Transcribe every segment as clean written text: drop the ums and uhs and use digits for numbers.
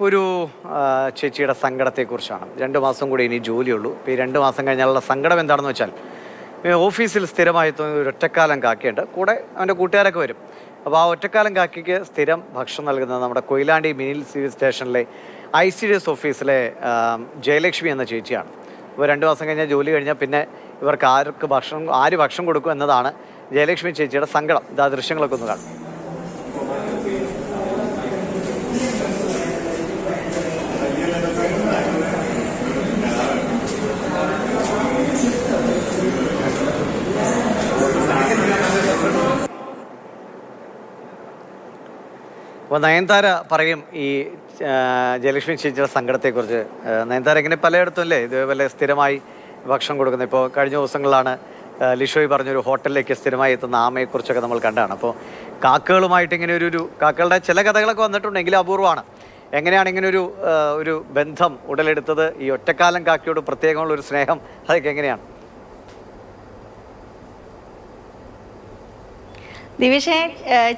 ഒരു ചേച്ചിയുടെ സങ്കടത്തെക്കുറിച്ചാണ്. 2 മാസം കൂടി ഇനി ജോലിയുള്ളൂ. ഇപ്പോൾ ഈ 2 മാസം കഴിഞ്ഞാലുള്ള സങ്കടം എന്താണെന്ന് വെച്ചാൽ, ഓഫീസിൽ സ്ഥിരമായി ഒരു ഒറ്റക്കാലം കാക്കയുണ്ട്. കൂടെ അവൻ്റെ കൂട്ടുകാരൊക്കെ വരും. അപ്പോൾ ആ ഒറ്റക്കാലം കാക്കയ്ക്ക് സ്ഥിരം ഭക്ഷണം നൽകുന്നത് നമ്മുടെ കൊയിലാണ്ടി മിനി സിവിൽ സ്റ്റേഷനിലെ ICDS ഓഫീസിലെ ജയലക്ഷ്മി എന്ന ചേച്ചിയാണ്. ഇപ്പോൾ 2 മാസം കഴിഞ്ഞാൽ ജോലി കഴിഞ്ഞാൽ പിന്നെ ഇവർക്ക് ആര് ഭക്ഷണം കൊടുക്കും എന്നതാണ് ജയലക്ഷ്മി ചേച്ചിയുടെ സങ്കടം. ഇതാ ദൃശ്യങ്ങളൊക്കെ ഒന്ന് കാണും. അപ്പോൾ നയൻതാര പറയും ഈ ജയലക്ഷ്മി ചേച്ചിയുടെ സങ്കടത്തെക്കുറിച്ച്. നയൻതാര ഇങ്ങനെ പലയിടത്തും അല്ലേ ഇതേപോലെ സ്ഥിരമായി ഭക്ഷണം കൊടുക്കുന്നത്. ഇപ്പോൾ കഴിഞ്ഞ ദിവസങ്ങളിലാണ് ലിഷോയ് പറഞ്ഞൊരു ഹോട്ടലിലേക്ക് സ്ഥിരമായി എത്തുന്ന ആമയെക്കുറിച്ചൊക്കെ നമ്മൾ കണ്ടാണ്. അപ്പോൾ കാക്കകളുമായിട്ട് ഇങ്ങനെ ഒരു കാക്കകളുടെ ചില കഥകളൊക്കെ വന്നിട്ടുണ്ടെങ്കിലും അപൂർവമാണ്. എങ്ങനെയാണ് ഇങ്ങനെ ഒരു ബന്ധം ഉടലെടുത്തത്? ഈ ഒറ്റക്കാലം കാക്കയോട് പ്രത്യേകമുള്ള ഒരു സ്നേഹം അതൊക്കെ എങ്ങനെയാണ്? ദിവിഷേ,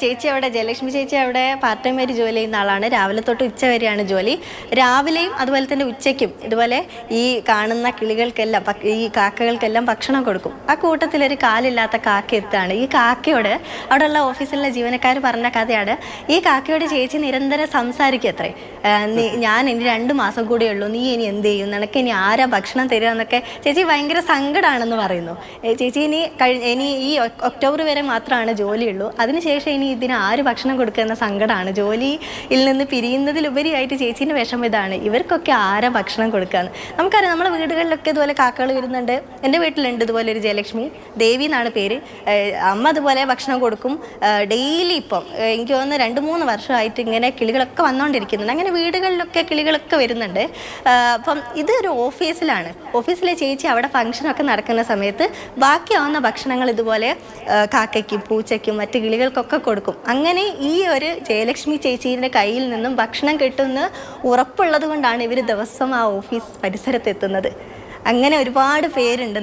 ചേച്ചി അവിടെ ജയലക്ഷ്മി ചേച്ചി അവിടെ പാർട്ട് ടൈം ആയിട്ട് ജോലി ചെയ്യുന്ന ആളാണ്. രാവിലെ തൊട്ട് ഉച്ച വരെയാണ് ജോലി. രാവിലെയും അതുപോലെ തന്നെ ഉച്ചയ്ക്കും ഇതുപോലെ ഈ കാണുന്ന കിളികൾക്കെല്ലാം ഈ കാക്കകൾക്കെല്ലാം ഭക്ഷണം കൊടുക്കും. ആ കൂട്ടത്തിലൊരു കാലില്ലാത്ത കാക്ക എത്താണ്. ഈ കാക്കയോട് അവിടെയുള്ള ഓഫീസിലെ ജീവനക്കാർ പറഞ്ഞ കഥയാണ്. ഈ കാക്കയോട് ചേച്ചി നിരന്തരം സംസാരിക്കത്രേ. ഞാൻ ഇനി 2 മാസം കൂടെ ഉള്ളൂ, നീ ഇനി എന്ത് ചെയ്യും, നിനക്ക് ഇനി ആരാ ഭക്ഷണം തരിക എന്നൊക്കെ ചേച്ചി ഭയങ്കര സങ്കടമാണെന്ന് പറയുന്നു. ചേച്ചി ഇനി ഈ ഒക്ടോബർ വരെ മാത്രമാണ് ജോലിയുള്ളൂ. അതിനുശേഷം ഇനി ഇതിന് ആര് ഭക്ഷണം കൊടുക്കുക എന്ന സങ്കടമാണ്. ജോലിയിൽ നിന്ന് പിരിയുന്നതിലുപരിയായിട്ട് ചേച്ചീൻ്റെ വിഷമം ഇതാണ്, ഇവർക്കൊക്കെ ആരാ ഭക്ഷണം കൊടുക്കുകയെന്ന്. നമുക്കറിയാം, നമ്മുടെ വീടുകളിലൊക്കെ ഇതുപോലെ കാക്കകൾ വരുന്നുണ്ട്. എൻ്റെ വീട്ടിലുണ്ട് ഇതുപോലെ ഒരു ജയലക്ഷ്മി, ദേവി എന്നാണ് പേര്. അമ്മ അതുപോലെ ഭക്ഷണം കൊടുക്കും ഡെയിലി. ഇപ്പം എനിക്ക് തോന്നുന്നു 2-3 വർഷമായിട്ട് ഇങ്ങനെ കിളികളൊക്കെ വന്നുകൊണ്ടിരിക്കുന്നുണ്ട്. അങ്ങനെ വീടുകളിലൊക്കെ കിളികളൊക്കെ വരുന്നുണ്ട്. അപ്പം ഇതൊരു ഓഫീസിലാണ്. ഓഫീസിലെ ചേച്ചി അവിടെ ഫംഗ്ഷനൊക്കെ നടക്കുന്ന സമയത്ത് ബാക്കിയാവുന്ന ഭക്ഷണങ്ങൾ ഇതുപോലെ കാക്കയ്ക്കും പൂച്ചയ്ക്കും മറ്റ് കിളികൾക്കൊക്കെ കൊടുക്കും. അങ്ങനെ ഈ ഒരു ജയലക്ഷ്മി ചേച്ചീൻ്റെ കയ്യിൽ നിന്നും ഭക്ഷണം കിട്ടുമെന്ന് ഉറപ്പുള്ളത് കൊണ്ടാണ് ഇവർ ദിവസം ആ ഓഫീസ് പരിസരത്തെത്തുന്നത്. അങ്ങനെ ഒരുപാട് പേരുണ്ട്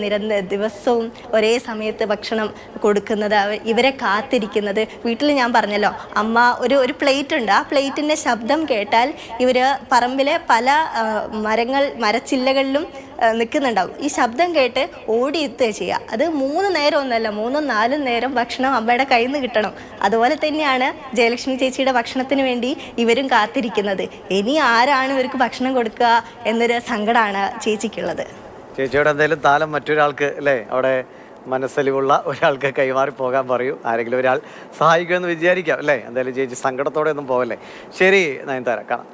ദിവസവും ഒരേ സമയത്ത് ഭക്ഷണം കൊടുക്കുന്നത്, ഇവരെ കാത്തിരിക്കുന്നത്. വീട്ടിൽ ഞാൻ പറഞ്ഞല്ലോ, അമ്മ ഒരു പ്ലേറ്റ് ഉണ്ട്. ആ പ്ലേറ്റിൻ്റെ ശബ്ദം കേട്ടാൽ ഇവർ പറമ്പിലെ പല മരച്ചില്ലകളിലും നിൽക്കുന്നുണ്ടാവും. ഈ ശബ്ദം കേട്ട് ഓടിയെത്തുക ചെയ്യുക. അത് 3 നേരം ഒന്നല്ല, 3-4 നേരം ഭക്ഷണം അമ്മയുടെ കയ്യിൽ നിന്ന് കിട്ടണം. അതുപോലെ തന്നെയാണ് ജയലക്ഷ്മി ചേച്ചിയുടെ ഭക്ഷണത്തിന് വേണ്ടി ഇവരും കാത്തിരിക്കുന്നത്. ഇനി ആരാണ് ഇവർക്ക് ഭക്ഷണം കൊടുക്കുക എന്നൊരു സങ്കടമാണ് ചേച്ചിക്കുള്ളത്. ചേച്ചിയോട് എന്തായാലും താലം മറ്റൊരാൾക്ക് അല്ലേ, അവിടെ മനസ്സലിവുള്ള ഒരാൾക്ക് കൈമാറി പോകാൻ പറയൂ. ആരെങ്കിലും ഒരാൾ സഹായിക്കുമെന്ന് വിചാരിക്കാം അല്ലേ. എന്തായാലും ചേച്ചി സങ്കടത്തോടെ ഒന്നും പോകല്ലേ. ശരി നയൻതാര, കാണാം.